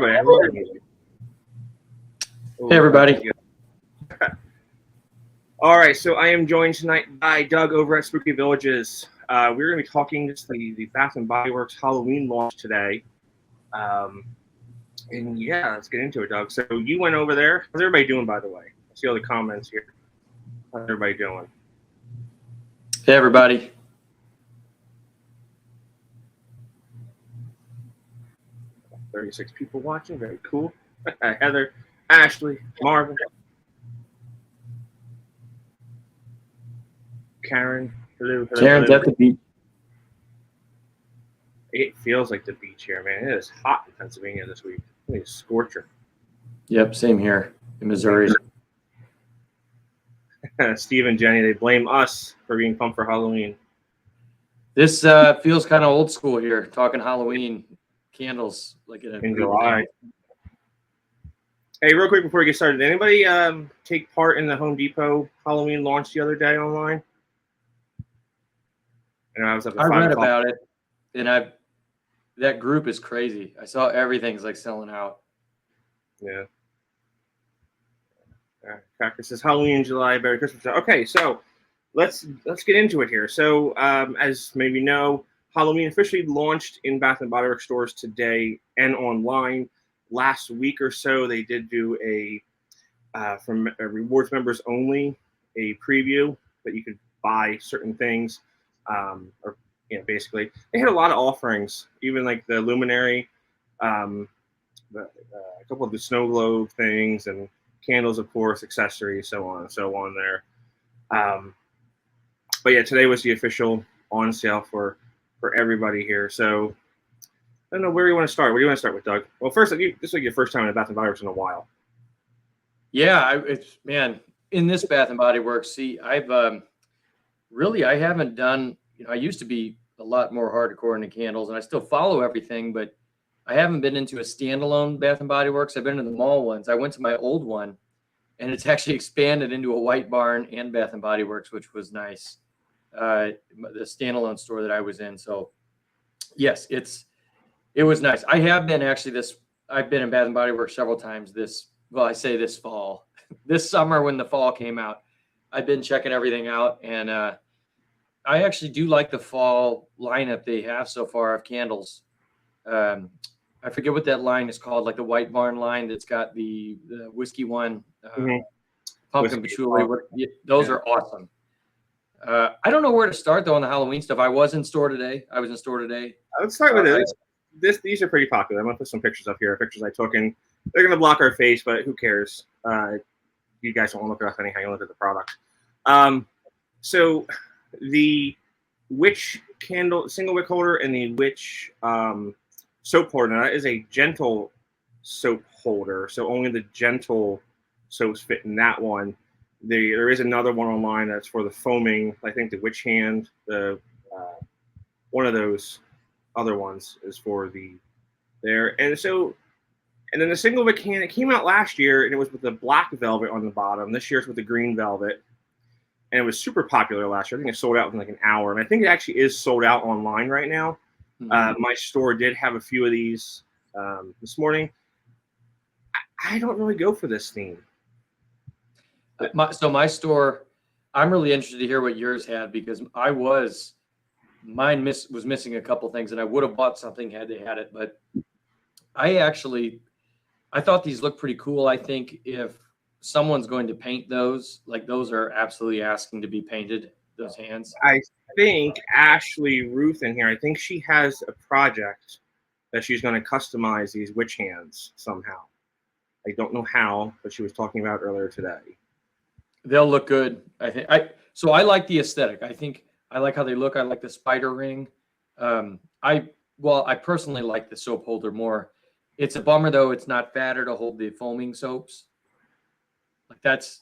everybody. I love the music. Hey, everybody. All right, so I am joined tonight by Doug over at Spooky Villages. We're going to be talking just the Bath and Body Works Halloween launch today. And yeah, let's get into it, Doug. So you went over there. How's everybody doing, by the way? I see all the comments here. How's everybody doing? Hey, everybody. "36 people watching. Very cool." Heather, Ashley, Marvin, Karen. Hello. Karen's at the beach. It feels like the beach here, man. It is hot in Pennsylvania this week. It's a scorcher. Yep, same here in Missouri. Steve and Jenny, they blame us for being pumped for Halloween. This feels kind of old school here, talking Halloween candles like in July. Hey, real quick before we get started, did anybody take part in the Home Depot Halloween launch the other day online? And I was up at 5 read o'clock. about it, and that group is crazy. I saw everything's like selling out. Yeah. Cracker says Halloween in July, Merry Christmas. Okay, so let's get into it here. So as maybe you know, Halloween officially launched in Bath and Body Works stores today and online. Last week or so, they did do a from rewards members only, a preview that you could buy certain things, or basically they had a lot of offerings, even like the luminary, a couple of the snow globe things, and candles, of course, accessories, so on and so on there. But yeah, today was the official on sale for everybody here. So I don't know where you want to start. What do you want to start with, Doug? Well, first, this is like your first time in Bath and Body Works in a while. Yeah, in this Bath and Body Works, see, I haven't done. I used to be a lot more hardcore into candles, and I still follow everything, but I haven't been into a standalone Bath and Body Works. I've been in the mall ones. I went to my old one, and it's actually expanded into a White Barn and Bath and Body Works, which was nice. The standalone store that I was in. So yes, it was nice. I have been I've been in Bath and Body Works several times this fall, this summer when the fall came out. I've been checking everything out, and I actually do like the fall lineup they have so far of candles. I forget what that line is called, like the White Barn line that's got the whiskey one, pumpkin patchouli. Those are awesome. I don't know where to start though on the Halloween stuff. I was in store today. Let's start with this. These are pretty popular. I'm gonna put some pictures up here. Pictures I took, and they're gonna block our face, but who cares? You guys don't want to look at us anyhow. You look at the product. So the witch candle, single wick holder, and the witch soap holder. Now that is a gentle soap holder, so only the gentle soaps fit in that one. There is another one online that's for the foaming. I think the witch hand, the one of those other ones is for there. And then the single wick can, it came out last year, and it was with the black velvet on the bottom. This year it's with the green velvet, and it was super popular last year. I think it sold out within like an hour, and I think it actually is sold out online right now. Mm-hmm. My store did have a few of these this morning. I don't really go for this theme. My store, I'm really interested to hear what yours had, because mine was missing a couple things, and I would have bought something had they had it. But I thought these looked pretty cool. I think if someone's going to paint those are absolutely asking to be painted, those hands. I think Ashley Ruth in here, I think she has a project that she's going to customize these witch hands somehow. I don't know how, but she was talking about earlier today. They'll look good, I think. So I like the aesthetic. I think I like how they look. I like the spider ring. I personally like the soap holder more. It's a bummer though, it's not fatter to hold the foaming soaps. Like that's.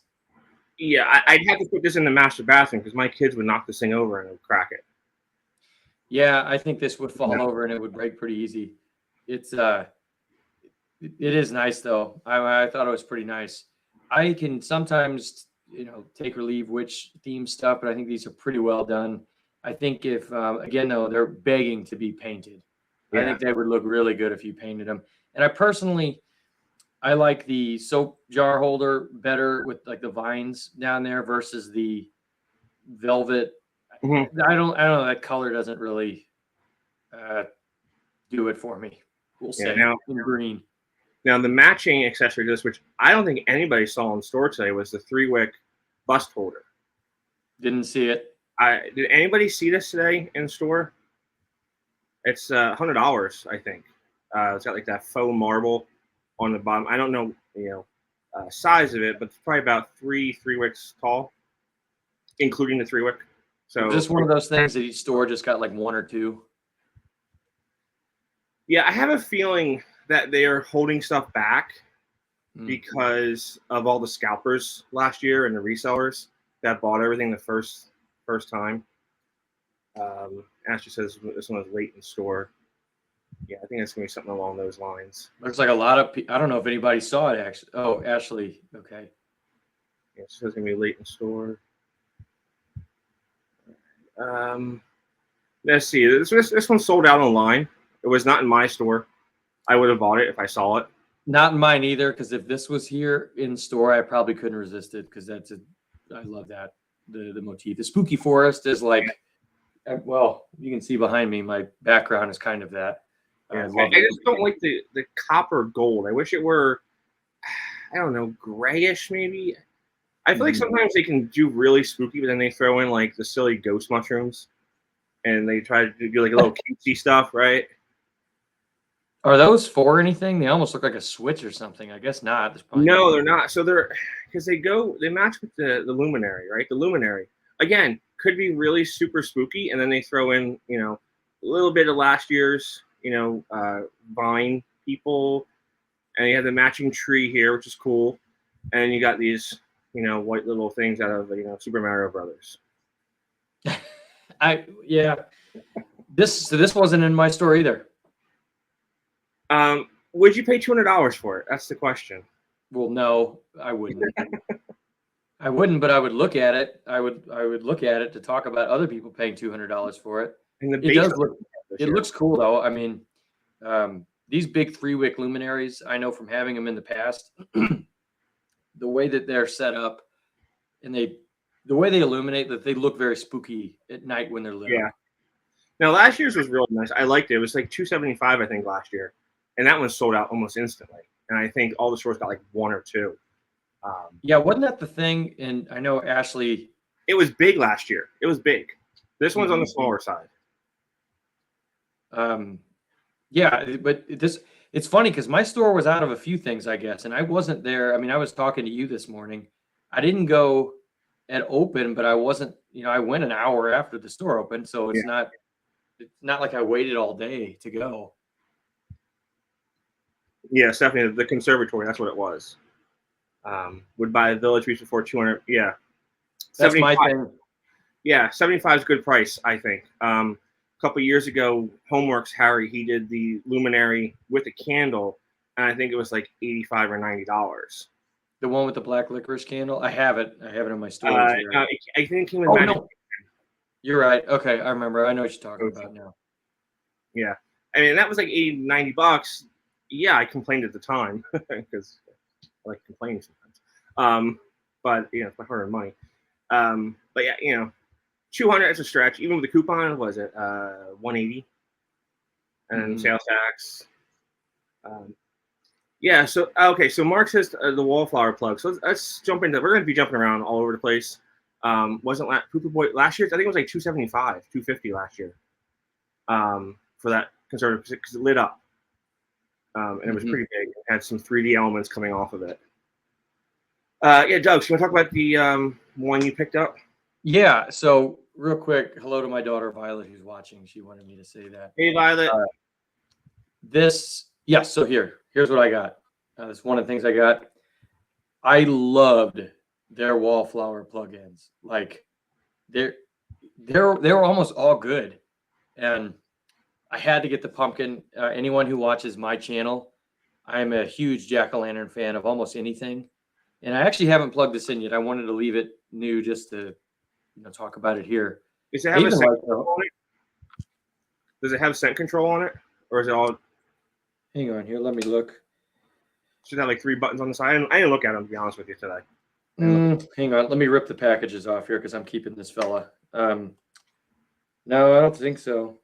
Yeah, I'd have to put this in the master bathroom because my kids would knock this thing over and it would crack it. Yeah, I think this would fall over and it would break pretty easy. It is nice though. I thought it was pretty nice. I can sometimes take or leave witch theme stuff, but I think these are pretty well done. I think if again though, they're begging to be painted. Yeah. I think they would look really good if you painted them. And I like the soap jar holder better with like the vines down there versus the velvet. Mm-hmm. I don't know. That color doesn't really do it for me. We'll say in green. Now the matching accessory to this, which I don't think anybody saw in store today, was the 3-wick bust holder. Didn't see it. Did anybody see this today in store? It's $100, I think. It's got like that faux marble on the bottom. I don't know, size of it, but it's probably about 3 wicks tall, including the 3-wick. So is this one of those things that each store just got like 1 or 2? Yeah, I have a feeling that they are holding stuff back because of all the scalpers last year and the resellers that bought everything the first time. Ashley says this one was late in store. Yeah, I think it's going to be something along those lines. Looks like a lot of people. I don't know if anybody saw it, actually. Oh, Ashley. Okay. Yeah, she says it's going to be late in store. Let's see. This one sold out online. It was not in my store. I would have bought it if I saw it. Not in mine either, because if this was here in store, I probably couldn't resist it because I love that. The motif. The spooky forest is like, well, you can see behind me, my background is kind of that. Yeah, I just don't like the copper gold. I wish it were, I don't know, grayish maybe. I feel like sometimes they can do really spooky, but then they throw in like the silly ghost mushrooms, and they try to do like a little cutesy stuff, right? Are those for anything? They almost look like a switch or something. I guess not. No, they're not. So they're because they match with the luminary, right? The luminary again could be really super spooky, and then they throw in a little bit of last year's vine people, and you have the matching tree here, which is cool, and you got these white little things out of Super Mario Brothers. This wasn't in my store either. Would you pay $200 for it? That's the question. Well, no, I wouldn't. I wouldn't, but I would look at it. I would look at it to talk about other people paying $200 for it. It looks cool though. I mean, these big 3-wick luminaries, I know from having them in the past, the way that they're set up and the way they illuminate, that they look very spooky at night when they're lit. Yeah. Now last year's was really nice. I liked it. It was like $275, I think, last year, and that one sold out almost instantly. And I think all the stores got like 1 or 2. Yeah, wasn't that the thing? And I know Ashley. It was big last year. It was big. This one's on the smaller side. Yeah, but it's funny because my store was out of a few things, I guess, and I wasn't there. I mean, I was talking to you this morning. I didn't go at open, but I wasn't. I went an hour after the store opened, so it's not like I waited all day to go. Yeah, Stephanie, the conservatory. That's what it was. Would buy a village piece for 200. Yeah, that's my thing. Yeah, 75 is a good price, I think. A couple years ago, Homeworks Harry, he did the luminary with a candle, and I think it was like $85 or $90. The one with the black licorice candle. I have it. I have it in my store. I think it came with magic. No. You're right. Okay, I remember. I know what you're talking about now. Yeah, I mean that was like $80, $90. Yeah, I complained at the time because I like complaining sometimes. But it's my hard-earned money. But yeah, 200 is a stretch. Even with the coupon, was it 180? And sales tax. Yeah. So okay. So Mark says the Wallflower plug. So let's jump into. We're going to be jumping around all over the place. Wasn't Poo-Poo Boy last year? I think it was like $275, $250 last year. For that conservative because it lit up. And it was pretty big. It had some 3D elements coming off of it. Yeah, Doug, so you want to talk about the one you picked up? Yeah. So real quick, hello to my daughter Violet, who's watching. She wanted me to say that. Hey, Violet. So here's what I got. That's one of the things I got. I loved their Wallflower plugins. Like they were almost all good, and I had to get the pumpkin. Anyone who watches my channel, I'm a huge jack-o'-lantern fan of almost anything. And I actually haven't plugged this in yet. I wanted to leave it new just to talk about it here. Does it have a scent control on it? Does it have scent control on it? Or is it all Hang on here. Let me look. Should have like 3 buttons on the side. I didn't look at them, to be honest with you, today. Hang on. Let me rip the packages off here because I'm keeping this fella. No, I don't think so.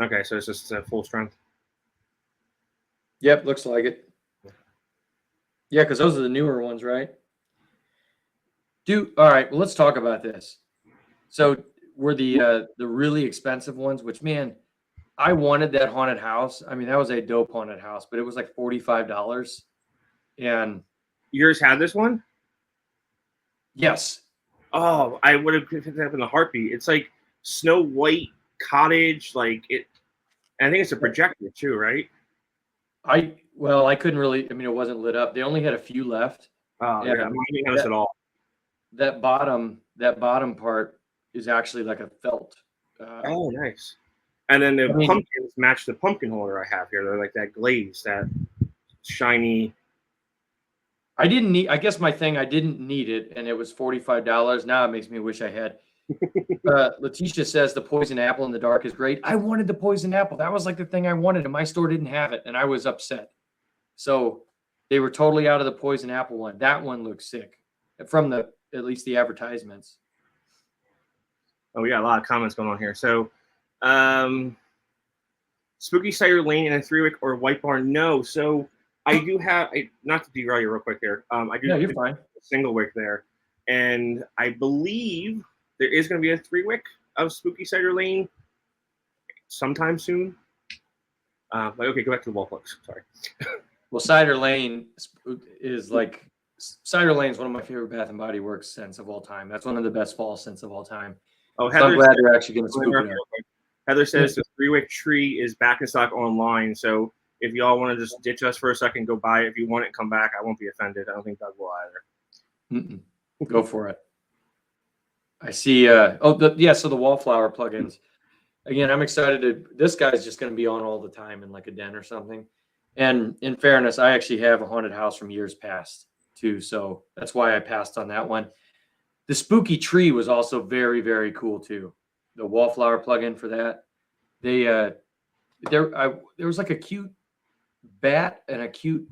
Okay, so it's just full strength. Yep, looks like it. Yeah, because those are the newer ones, right? All right. Well, let's talk about this. So were the really expensive ones, which, man, I wanted that haunted house. I mean, that was a dope haunted house, but it was like $45. And Yours had this one? yes, Oh, I would have picked it up in a heartbeat. It's like Snow White cottage, like it. And I think it's a projector too, right? I couldn't really. I mean, it wasn't lit up. They only had a few left. Oh, yeah, mine didn't have this at all. That bottom part is actually like a felt. Oh, nice. And then the pumpkins match the pumpkin holder I have here. They're like that glaze, that shiny. I didn't need. I guess my thing. I didn't need it, and it was $45. Now it makes me wish I had. Letitia says the poison apple in the dark is great. I wanted the poison apple. That was like the thing I wanted, and my store didn't have it, and I was upset. So they were totally out of the poison apple one. That one looks sick from at least the advertisements. Oh, we got a lot of comments going on here. So, Spooky Cider Lane in a 3-wick or White Barn? No. So I do have, not to derail you real quick here. I do. Yeah, you're fine. A single wick there, and I believe there is going to be a 3-wick of Spooky Cider Lane sometime soon. Okay, go back to the wall plugs. Sorry. Well, Cider Lane is like Cider Lane is one of my favorite Bath and Body Works scents of all time. That's one of the best fall scents of all time. Oh, so I'm glad they're actually going to scoop it up. Heather says the 3-wick tree is back in stock online. So if y'all want to just ditch us for a second, go buy it. If you want it, come back. I won't be offended. I don't think Doug will either. Go for it. I see. So the Wallflower plugins. Again, I'm excited this guy's just going to be on all the time in like a den or something. And in fairness, I actually have a haunted house from years past too. So that's why I passed on that one. The spooky tree was also very, very cool too. The Wallflower plugin for that. There was like a cute bat and a cute.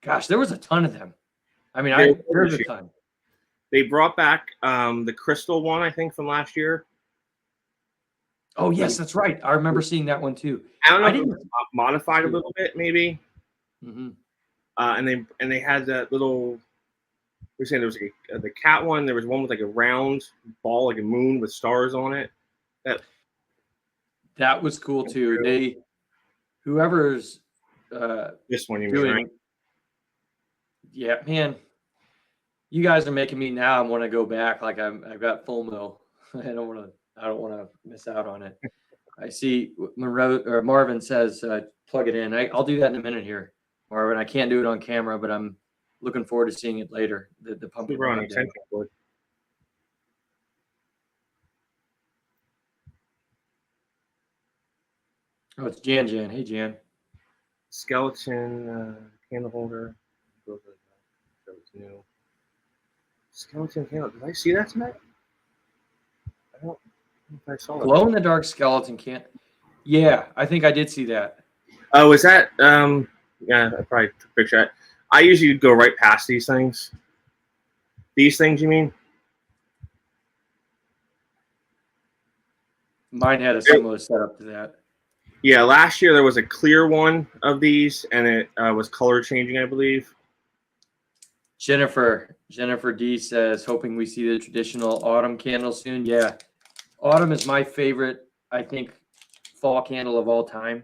Gosh, there was a ton of them. I mean, there's a ton. They brought back the crystal one, I think, from last year. Oh yes, that's right. I remember seeing that one too. I don't know if it was modified a little bit, maybe. Mm-hmm. And they had that little. We're saying there was the cat one. There was one with like a round ball, like a moon with stars on it. That was cool too. Whoever's this one you doing, mean, right? Yeah, man. You guys are making me now. I want to go back. Like I've got FOMO. I don't want to miss out on it. I see Marvin says plug it in. I'll do that in a minute here, Marvin. I can't do it on camera, but I'm looking forward to seeing it later. The pumpkin. We're on extension cord. Oh, it's Jan. Hey, Jan. Skeleton candle holder. That was new. Skeleton candle. Did I see that tonight? I don't know if I saw that. Glow in the dark skeleton can. Yeah, I think I did see that. Oh, is that? Yeah, I probably took a picture. I usually go right past these things. These things, you mean? Mine had a similar setup to that. Yeah, last year there was a clear one of these, and it was color changing, I believe. Jennifer D says, hoping we see the traditional autumn candle soon. Yeah, autumn is my favorite, I think, fall candle of all time.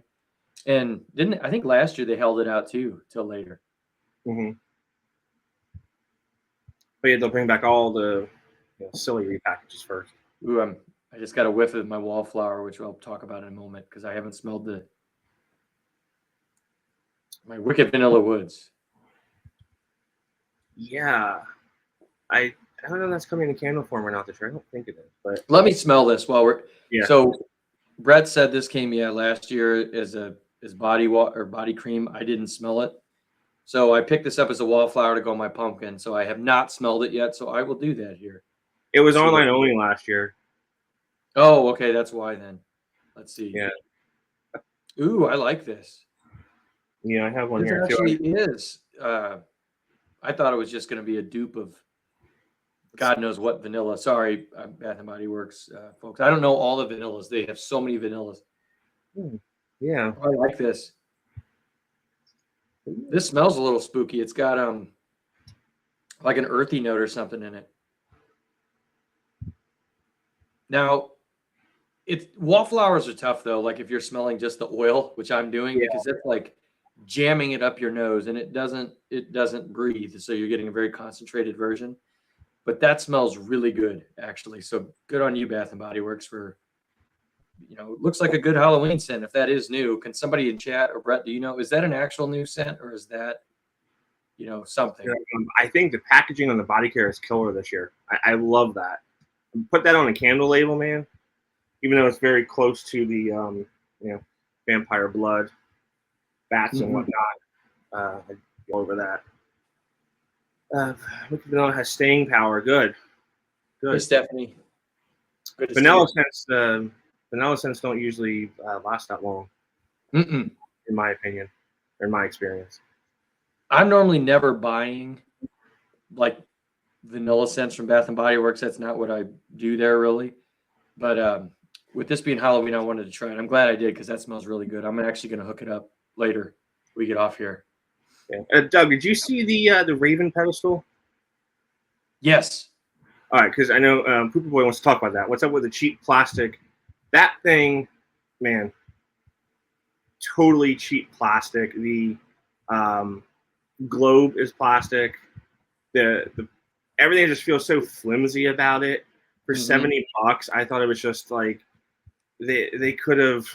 And I think last year they held it out too till later. Mm-hmm. But yeah, they'll bring back all the silly repackages first. Ooh, I just got a whiff of my Wallflower, which I'll talk about in a moment because I haven't smelled my Wicked Vanilla Woods. Yeah, I don't know if that's coming in candle form or not this year. I don't think it is. But let me smell this while we're. Yeah. So, Brett said this came last year as body cream. I didn't smell it, so I picked this up as a Wallflower to go on my pumpkin. So I have not smelled it yet. So I will do that here. It was online only last year. Oh, okay, that's why then. Let's see. Yeah. Ooh, I like this. Yeah, I have one This here too. actually is. I thought it was just going to be a dupe of God knows what vanilla. Sorry, Bath and Body Works folks. I don't know all the vanillas. They have so many vanillas. Yeah. Oh, I like this. This smells a little spooky. It's got like an earthy note or something in it. Now, wallflowers are tough though. Like if you're smelling just the oil, which I'm doing, because that's like jamming it up your nose, and it doesn't breathe. So you're getting a very concentrated version. But that smells really good, actually. So good on you, Bath and Body Works, for it looks like a good Halloween scent. If that is new, can somebody in chat or Brett, do you know, is that an actual new scent or is that something? I think the packaging on the body care is killer this year. I love that. Put that on a candle label, man. Even though it's very close to the vampire blood, bats and whatnot. I'd go over that. Vanilla has staying power. Good. Hey, Stephanie. Good vanilla scents. Vanilla scents don't usually last that long, in my opinion, or in my experience. I'm normally never buying like vanilla scents from Bath and Body Works. That's not what I do there really. But with this being Halloween, I wanted to try it. I'm glad I did because that smells really good. I'm actually going to hook it up later. We get off here. Yeah. Doug, did you see the Raven pedestal? Yes. All right, because I know Pooper Boy wants to talk about that. What's up with the cheap plastic? That thing, man, totally cheap plastic. The globe is plastic. The everything just feels so flimsy about it. For $70, I thought it was just like they could have.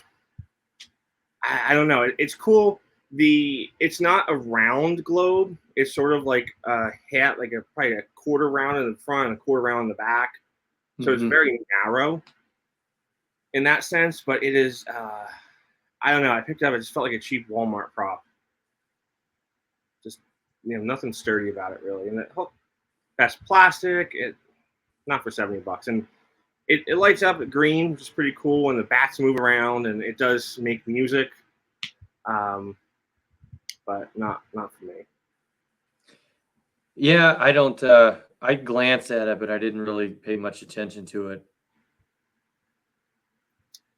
I don't know. It's cool. It's not a round globe. It's sort of like a hat, like probably a quarter round in the front and a quarter round in the back. So it's very narrow in that sense. But it is. I don't know. I picked it up. It just felt like a cheap Walmart prop. Just nothing sturdy about it really. And that's plastic. It not for $70, and it lights up at green, which is pretty cool. And the bats move around, and it does make music. But not for me. Yeah, I don't. I glanced at it, but I didn't really pay much attention to it.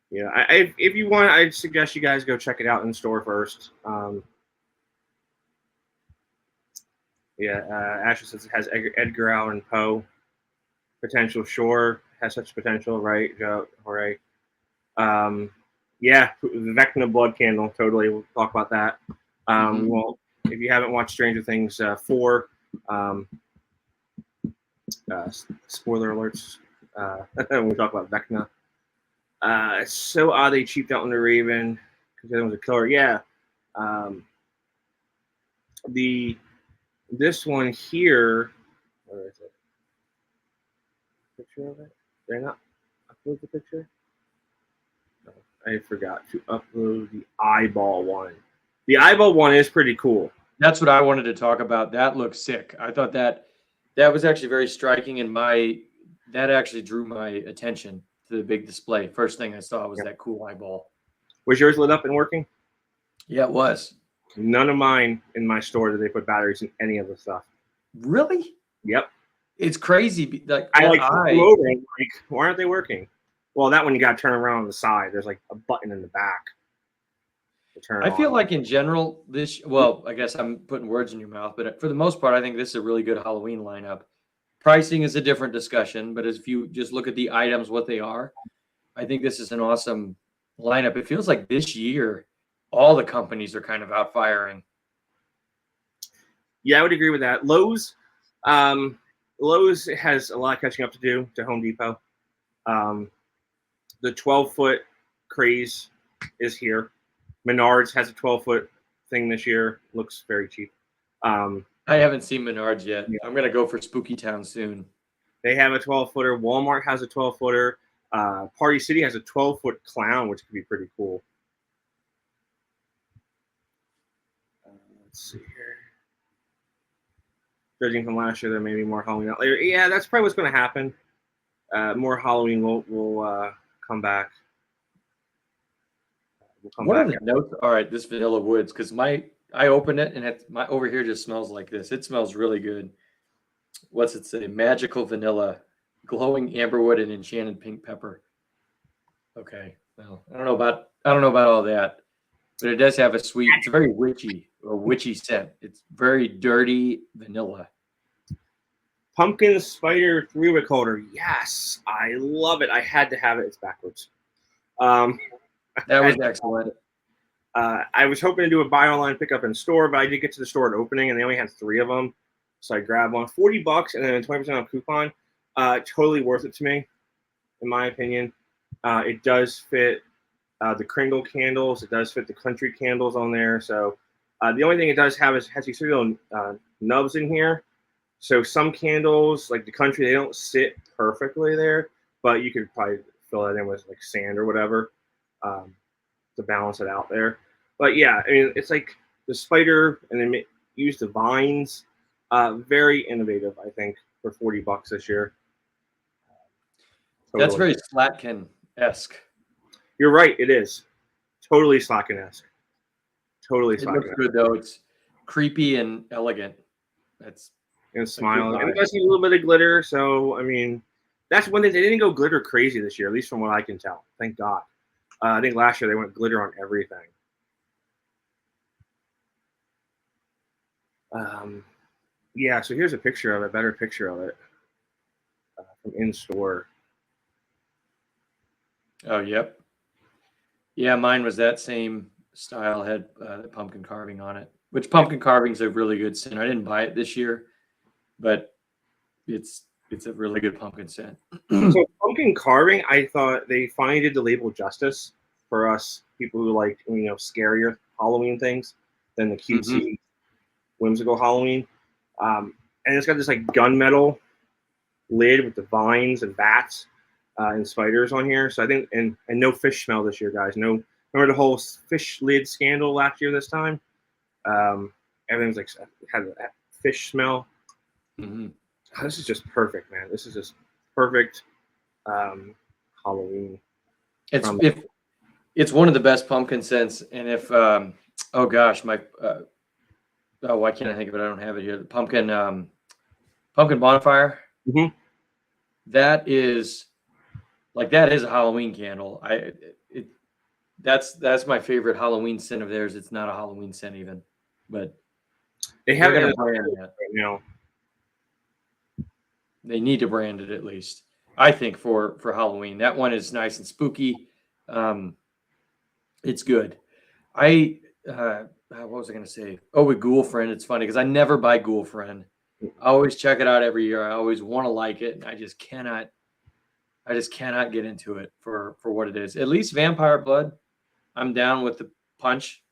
Yeah, if you want, I'd suggest you guys go check it out in store first. Ashley says it has Edgar Allan Poe potential. Sure, has such potential, right, Joe? All right. Yeah, the Vecna blood candle. Totally, we'll talk about that. Well, if you haven't watched Stranger Things 4, spoiler alerts. When we talk about Vecna. So odd they cheaped out on the Raven because it was a killer. Yeah. This one here, where is it? Picture of it? Did I not upload the picture? No, I forgot to upload the eyeball one. The eyeball one is pretty cool. That's what I wanted to talk about. That looks sick. I thought that was actually very striking, and that actually drew my attention to the big display. First thing I saw was that cool eyeball. Was yours lit up and working? Yeah, it was. None of mine in my store did they put batteries in any of the stuff. Really? Yep. It's crazy. Like I over and why aren't they working? Well, that one you got to turn around on the side. There's like a button in the back to turn. I feel like in general, I guess I'm putting words in your mouth, but for the most part, I think this is a really good Halloween lineup. Pricing is a different discussion, but if you just look at the items, what they are, I think this is an awesome lineup. It feels like this year, all the companies are kind of out firing. Yeah, I would agree with that. Lowe's has a lot of catching up to do to Home Depot. The 12-foot craze is here. Menards has a 12-foot thing this year. Looks very cheap. I haven't seen Menards yet. Yeah. I'm going to go for Spooky Town soon. They have a 12-footer. Walmart has a 12-footer. Party City has a 12-foot clown, which could be pretty cool. Let's see here. Judging from last year, there may be more Halloween out later. Yeah, that's probably what's going to happen. More Halloween will come back. What are the notes? All right, this Vanilla Woods, because my I opened it and my over here just smells like this. It smells really good. What's it say? Magical vanilla, glowing amberwood, and enchanted pink pepper. Okay, well, I don't know about all that, but it does have a sweet. It's a very witchy scent. It's very dirty vanilla. Pumpkin spider 3-wick holder. Yes, I love it. I had to have it. It's backwards. That was excellent. I was hoping to do a buy online, pick up in store, but I did get to the store at opening, and they only had 3 of them. So I grabbed one, $40, and then a 20% off coupon. Totally worth it to me, in my opinion. It does fit the Kringle candles. It does fit the country candles on there. So the only thing it does have is has these little nubs in here. So some candles, like the country, they don't sit perfectly there, but you could probably fill that in with like sand or whatever to balance it out there. But yeah, I mean, it's like the spider, and then use the vines. Very innovative, I think, for $40 this year. That's very Slatkin-esque. You're right. It is totally Slatkin-esque. Totally Slatkin-esque. It looks good though. It's creepy and elegant. That's and smiling. And it does need a little bit of glitter. So I mean, that's one thing. They didn't go glitter crazy this year, at least from what I can tell. Thank God. I think last year they went glitter on everything. Yeah, so here's a picture of it, better picture of it from in store. Oh, yep. Yeah, mine was that same style, had the pumpkin carving on it, which pumpkin carving's a really good scent. I didn't buy it this year, but it's a really good pumpkin scent. So pumpkin carving, I thought they finally did the label justice for us people who like, scarier Halloween things than the cutesy, whimsical Halloween. And it's got this like gunmetal lid with the vines and bats and spiders on here. So I think, and no fish smell this year, guys. No, remember the whole fish lid scandal last year this time? Everything's like had that fish smell. This is just perfect, man. This is just perfect Halloween. It's one of the best pumpkin scents. And if oh gosh, my why can't I think of it? I don't have it here. The pumpkin bonfire. That is a Halloween candle. That's my favorite Halloween scent of theirs. It's not a Halloween scent even, but they have it brand that. They need to brand it at least. I think for Halloween, that one is nice and spooky. It's good. What was I going to say? Oh, with Ghoul Friend, it's funny because I never buy Ghoul Friend. I always check it out every year. I always want to like it, and I just cannot get into it for what it is. At least Vampire Blood, I'm down with the punch.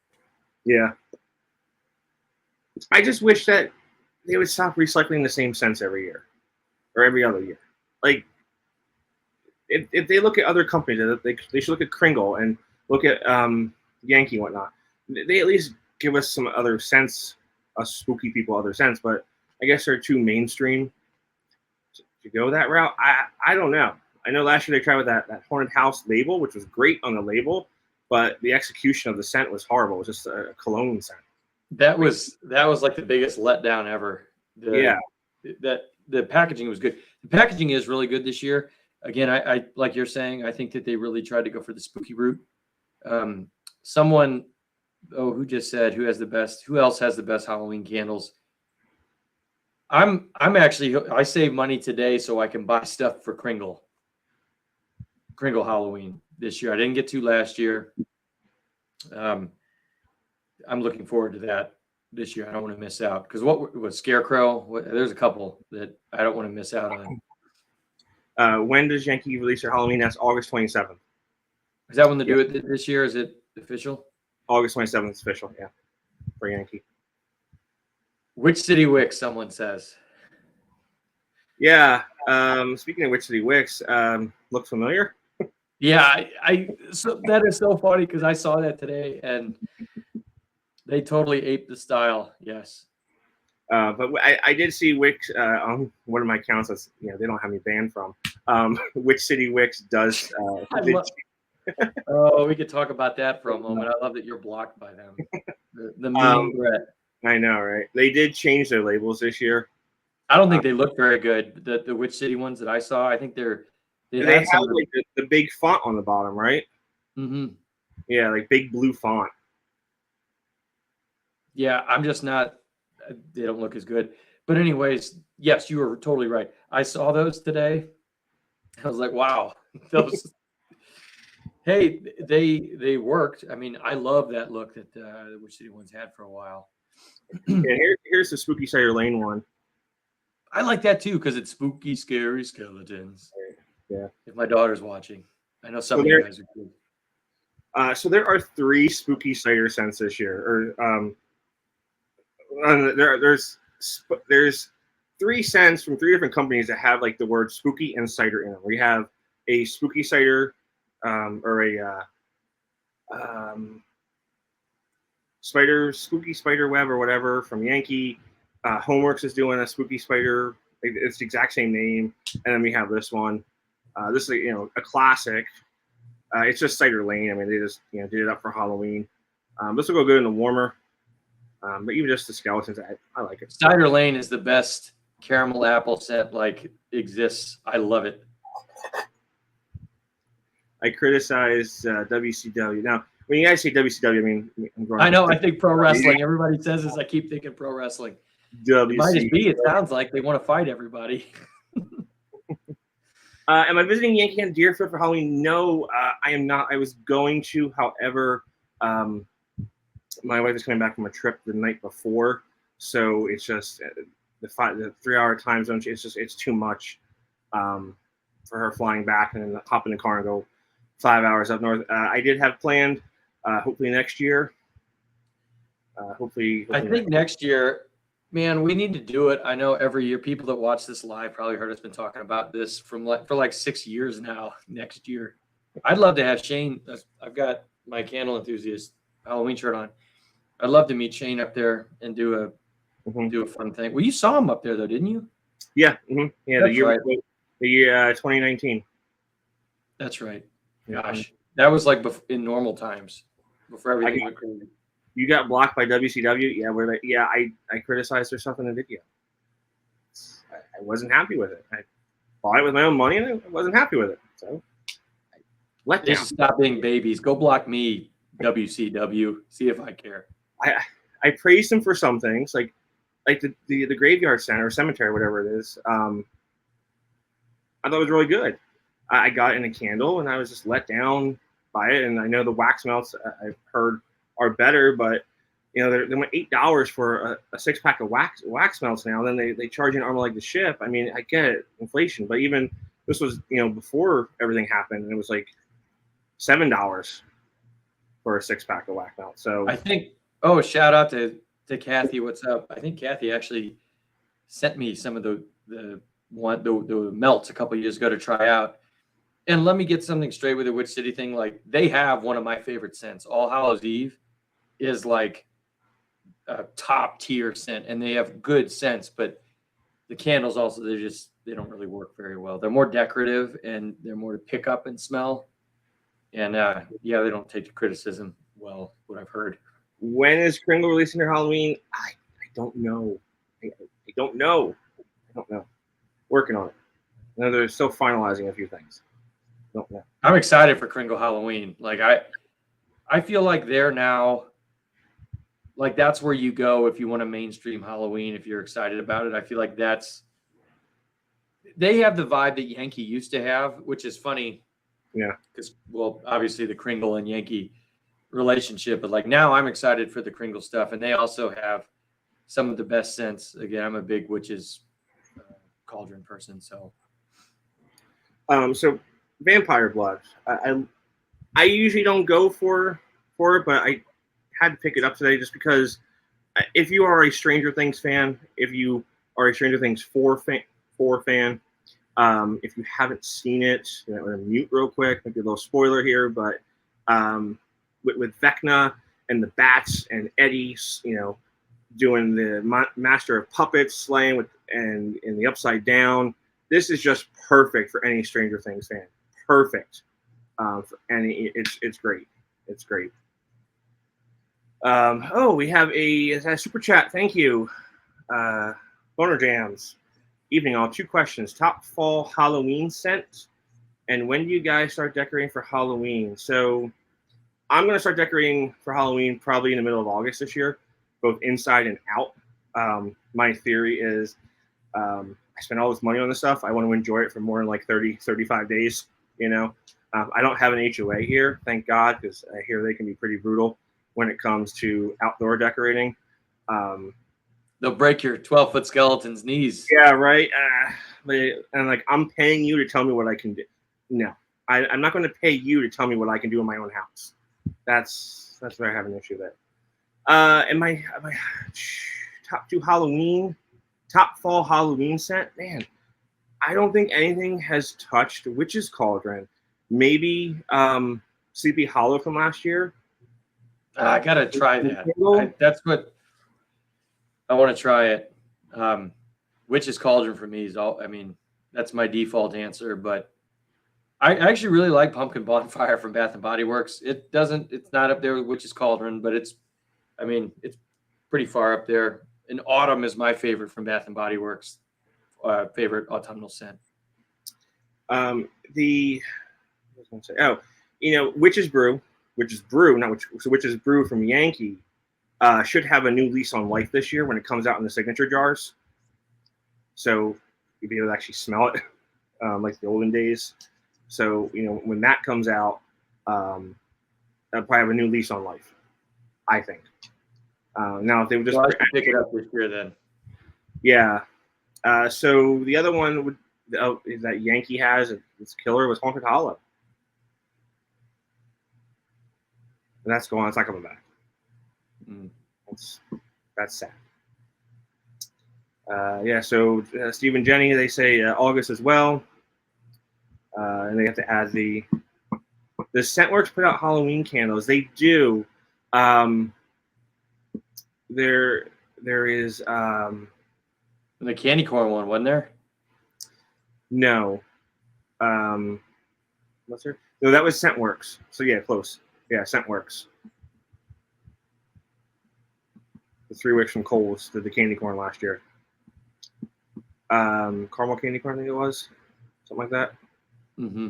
Yeah. I just wish that they would stop recycling the same scents every year or every other year. Like, if they look at other companies, they should look at Kringle and look at Yankee and whatnot. They at least give us some other scents, us spooky people, other scents. But I guess they're too mainstream to go that route. I don't know. I know last year they tried with that Haunted House label, which was great on the label, but the execution of the scent was horrible. It was just a cologne scent. That was like the biggest letdown ever. The packaging was good. The packaging is really good this year. Again, I like you're saying, I think that they really tried to go for the spooky route. Someone, who just said who else has the best Halloween candles? I'm actually, I saved money today so I can buy stuff for Kringle Halloween this year. I didn't get to last year. I'm looking forward to that this year. I don't want to miss out because what was Scarecrow? There's a couple that I don't want to miss out on. When does Yankee release their Halloween? That's August 27th. Is that when they do it this year? Is it official? August 27th is official, yeah, for Yankee. Witch City Wicks, someone says. Yeah. Speaking of Witch City Wicks, look familiar? Yeah, so that is so funny because I saw that today and they totally aped the style. Yes. But I did see Wicks on one of my accounts. That's they don't have me banned from. Witch City Wicks does. Oh, we could talk about that for a moment. I love that you're blocked by them. The mean Brett. I know, right? They did change their labels this year. I don't think they look very good. The Witch City ones that I saw, I think they They had have some. like the big font on the bottom, right? Mm-hmm. Yeah, like big blue font. Yeah, I'm just not. They don't look as good. But anyways, yes, you were totally right. I saw those today. I was like, wow, those. Hey, they worked. I mean, I love that look that the Witch City ones had for a while. Yeah, here's the Spooky Cider Lane one. I like that too because it's spooky, scary skeletons. Yeah. If my daughter's watching, I know some So of you guys are good. So there are 3 Spooky Cider scents this year, or there's 3 scents from 3 different companies that have like the word spooky and cider in them. We have a spooky cider, or a spooky spider web or whatever from Yankee. Homeworks is doing a spooky spider. It's the exact same name, and then we have this one. This is a classic. It's just Cider Lane. I mean, they just did it up for Halloween. This will go good in the warmer. But even just the skeletons, I like it. Cider Lane is the best caramel apple scent like exists. I love it. I criticize WCW. Now, when you guys say WCW, I mean, I know. I think pro wrestling. Everybody says this. I keep thinking pro wrestling. It might just be. It sounds like they want to fight everybody. Am I visiting Yankee and Deerfield for Halloween? No, I am not. I was going to. However, my wife is coming back from a trip the night before, so it's just the 3-hour time zone. It's too much for her flying back and then hop in the car and go 5 hours up north. I did have planned, hopefully next year. Hopefully I think next year, man, we need to do it. I know every year people that watch this live probably heard us been talking about this for like 6 years now. Next year, I'd love to have Shane. I've got my candle enthusiast Halloween shirt on. I'd love to meet Shane up there and do a fun thing. Well, you saw him up there though, didn't you? Yeah, yeah. That's right. The year 2019. That's right. Gosh, that was like in normal times before everything went crazy. You got blocked by WCW. Yeah, I criticized their stuff in the video. I wasn't happy with it. I bought it with my own money, and I wasn't happy with it. So let them stop being babies. Go block me, WCW. See if I care. I praised them for some things, like the graveyard center or cemetery, whatever it is. I thought it was really good. I got it in a candle, and I was just let down by it. And I know the wax melts I've heard are better, but they went $8 for a 6-pack of wax melts now. Then they charge you an arm and leg to ship. I mean, I get it, inflation, but even this was before everything happened, and it was like $7 for a 6-pack of wax melts. So I think. Oh, shout out to Kathy. What's up? I think Kathy actually sent me some of the melts a couple of years ago to try out. And let me get something straight with the Witch City thing. Like, they have one of my favorite scents. All Hallows Eve is like a top tier scent, and they have good scents, but the candles also, they don't really work very well. They're more decorative and they're more to pick up and smell. And they don't take the criticism well, what I've heard. When is Kringle releasing their Halloween? I don't know. I don't know. Working on it. They're still finalizing a few things. Don't know. I'm excited for Kringle Halloween. Like I feel like they're now, like, that's where you go if you want a mainstream Halloween, if you're excited about it. I feel like they have the vibe that Yankee used to have, which is funny. Yeah. Because, well, obviously the Kringle and Yankee relationship, but like now I'm excited for the Kringle stuff, and they also have some of the best scents. Again, I'm a big witches cauldron person, so Vampire Blood. I usually don't go for it, but I had to pick it up today just because if you are a Stranger Things fan, if you are a Stranger Things 4 fan, if you haven't seen it, I'm going to mute real quick, maybe a little spoiler here, but with Vecna and the bats and Eddie, doing the Master of Puppets slaying and in the Upside Down, this is just perfect for any Stranger Things fan. Perfect. And it's great. It's great. Oh, we have a super chat. Thank you. Boner Jams. Evening all. 2 questions. Top fall Halloween scent, and when do you guys start decorating for Halloween? So I'm going to start decorating for Halloween probably in the middle of August this year, both inside and out. My theory is I spend all this money on this stuff. I want to enjoy it for more than like 30, 35 days. I don't have an HOA here, thank God, because I hear they can be pretty brutal when it comes to outdoor decorating. They'll break your 12-foot skeleton's knees. Yeah, right. And like, I'm paying you to tell me what I can do. No, I'm not going to pay you to tell me what I can do in my own house. That's where I have an issue there. And my top fall Halloween scent, man, I don't think anything has touched Witch's Cauldron. Maybe Sleepy Hollow from last year. I gotta try that. That's what I want to try it. Witch's Cauldron for me is all. I mean, that's my default answer. But I actually really like Pumpkin Bonfire from Bath and Body Works. It's not up there with Witch's Cauldron, but it's pretty far up there. And Autumn is my favorite from Bath and Body Works. Favorite autumnal scent. Witch's Brew, Witch's Brew from Yankee should have a new lease on life this year when it comes out in the signature jars. So you'll be able to actually smell it like the olden days. So, when that comes out, that'll probably have a new lease on life, I think. Now, if they would just pick it up this year, then. Yeah. So the other one is that Yankee has, it's killer, was Haunted Hollow. And that's gone. It's not coming back. That's sad. So Steve and Jenny, they say August as well. And they have to add the Scentworks put out Halloween candles. They do. There is the candy corn one, wasn't there? No. What's there? No, that was Scentworks. So yeah, close. Yeah, Scentworks. The 3 wicks from Kohl's did the candy corn last year. Caramel candy corn, I think it was. Something like that. Mm-hmm.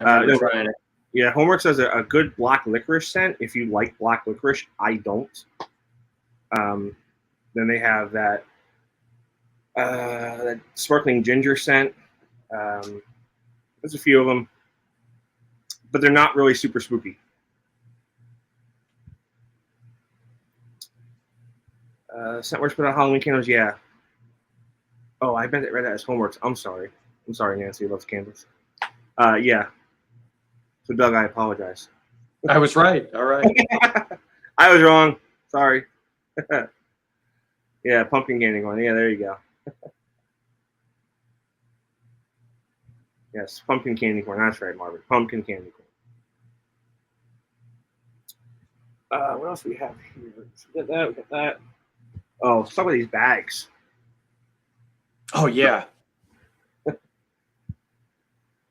I'm trying it. Yeah, Homeworks has a good black licorice scent. If you like black licorice, I don't. Then they have that sparkling ginger scent. There's a few of them, but they're not really super spooky. Scentworks put out Halloween candles, yeah. Oh, I read that as Homeworks. I'm sorry, Nancy loves candles. Yeah. So, Doug, I apologize. I was right. All right. I was wrong. Sorry. Yeah, pumpkin candy corn. Yeah, there you go. Yes, pumpkin candy corn. That's right, Marvin. Pumpkin candy corn. What else do we have here? We got that. Oh, let's talk about these bags. Oh, yeah.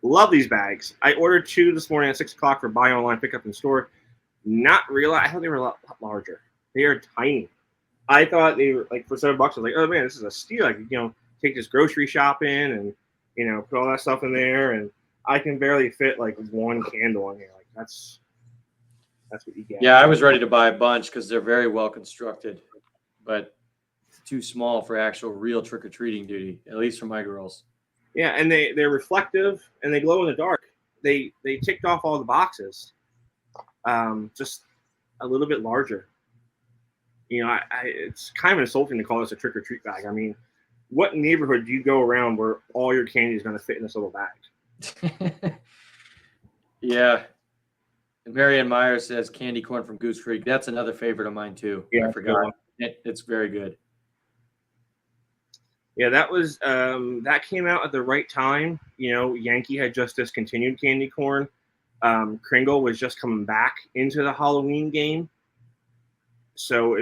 Love these bags. I ordered 2 this morning at 6 o'clock for buy online, pick up in store. Not realize, I thought they were a lot larger. They are tiny. I thought they were like for $7. I was like, oh man, this is a steal. I could, take this grocery shopping and, put all that stuff in there. And I can barely fit like one candle in here. Like that's what you get. Yeah, I was ready to buy a bunch because they're very well constructed, but it's too small for actual real trick-or-treating duty, at least for my girls. Yeah, and they're reflective and they glow in the dark. They ticked off all the boxes, just a little bit larger. It's kind of insulting to call this a trick or treat bag. I mean, what neighborhood do you go around where all your candy is going to fit in this little bag? Yeah. And Marianne Meyer says candy corn from Goose Creek. That's another favorite of mine too. Yeah, I forgot. It's very good. Yeah, that was that came out at the right time. Yankee had just discontinued candy corn. Kringle was just coming back into the Halloween game. So